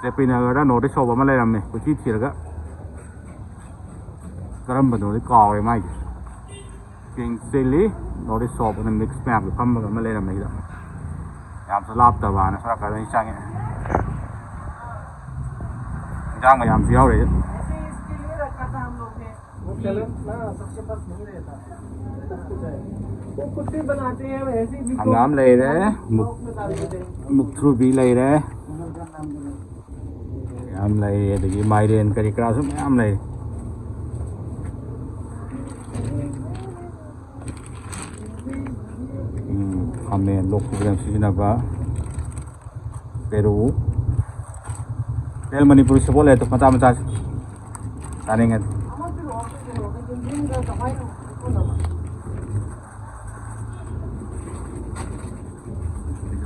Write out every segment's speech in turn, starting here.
JP NAGAR nổ shop mà lấy làm này có chi thiệt á cái làm bận rồi cò vậy mai King Chili nổ shop này mix map được không mà lấy làm này đó làm salad tao vào nó sao cái này sang Jang में हम जिया रहे हंगाम ले रहे मुक्थरू भी ले रहे हम ले देखिए माइरेन करी क्रास में हम ले हमें लोग प्रोग्राम सीजना बा Peru Manipuri se boleh tu macam-macam taringan.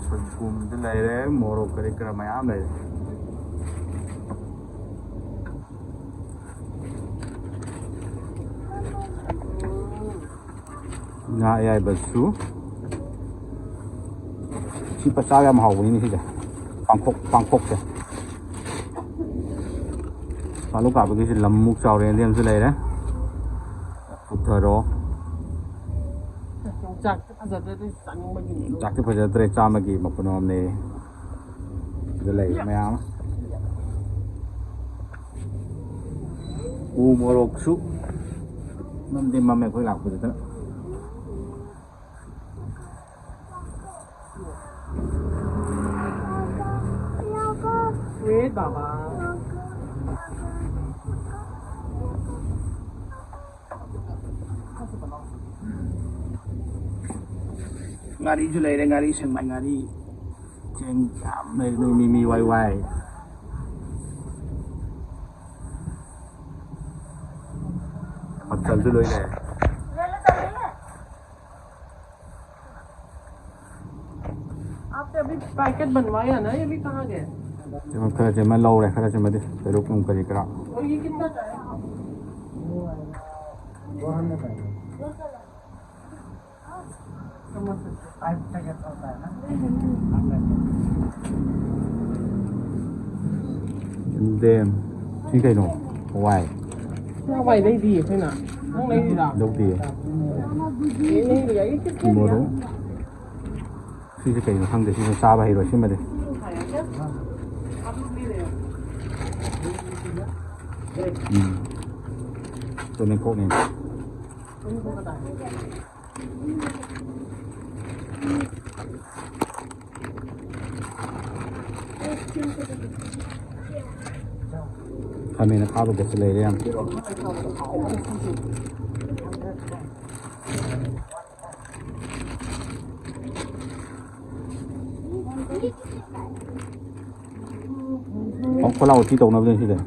Sebelum tu lahir, moro kira-kira macam ni. Nak ayah besu. Si pasal yang mahal ini sih dah. Pangkok je. Kalau kau pergi dalam muk cawr yang dia mesti leh, putar roh. Cak tu pasal terus cam lagi, macam nama ni, leh, macam. Morok su, nanti mama kau laku tu. Wait, baba. Ngari julai deh ngari sengmai ngari ceng ame mimi wai macam julai deh आपने अभी packet बनवाया ना ये भी कहाँ गए जब खरा जमा लो रहे खरा जमा दे तेरे को करी करा और ये कितना का है वो हमने पाया đêm xin cây nổ hoài hoài đây đi thế nào không đây gì đâu đâu đi mua đúng xin cây nổ thằng để xin xa bay rồi xin mà đi tôi nên cố này kami nak apa kita leh yang ông có lau chi tàu nào vậy chứ đấy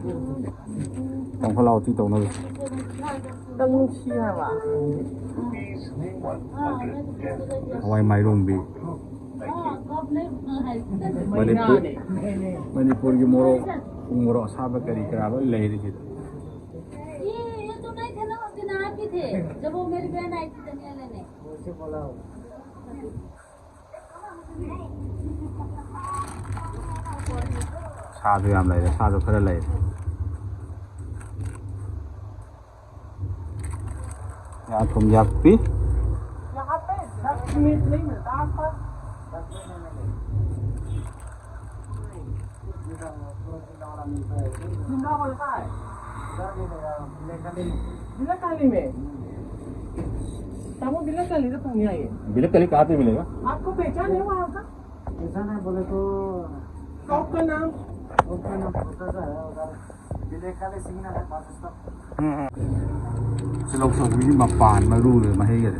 ông có lau chi tàu nào vậy đăng chi hả bà Hawaii mai rong bi Manipur की मोरो साहब करी करा लो ले रही थी ये तो नहीं थे ना उस दिन आप ही थे जब वो मेरी बहन आई थी धनिया लेने उसे बोला साधु हम ले साधु खरे ले यहाँ तुम याद भी यहाँ पे 10 मिनट नहीं मिलता आपका 10 मिनट नहीं जिंदा बोलता है बिलकली में तब वो बिलकली से पहुंच आइए बिलकली कहाँ पे मिलेगा आपको पहचान है वहाँ का पहचान है बोले तो शॉप का नाम छोटा सा है उधर बिलकली सिग्नल है बस स्टॉप से लोग सब भी पान में रू में है ये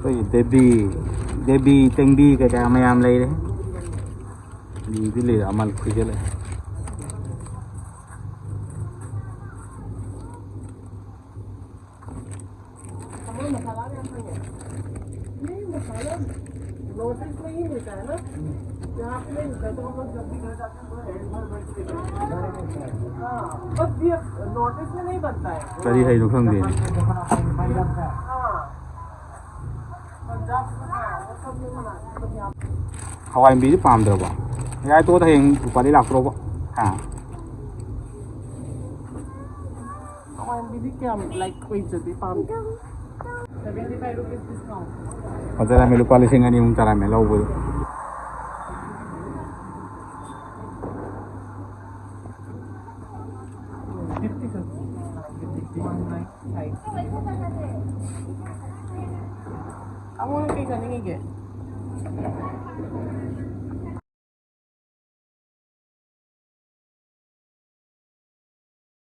तो ये देबी टेंगी के क्या मैं आम ले रहे ये भी ले अमल खुद ले नोटिस में ही मिलता है ना, यहाँ पे नहीं मिलता। तो हम लोग जब भी घर जाते हैं पूरा हेड भर भर के लेके आते हैं। हाँ, बस ये नोटिस में नहीं बनता है। करी है दुखंग दे हाँ, पंजाब में है, वो सब में बनाते हैं। मतलब यहाँ हवाई भी पाम दरबा यार तो थे ऊपर ही लाख रोबा हाँ हमारे भी क्या लाइक कोई जल्दी पाम 75 रुपीज डिस्काउंट। पता मेरे पाले सिंगा नहीं हूँ तारा में लो बोल 50 Ako yung kay kaningi.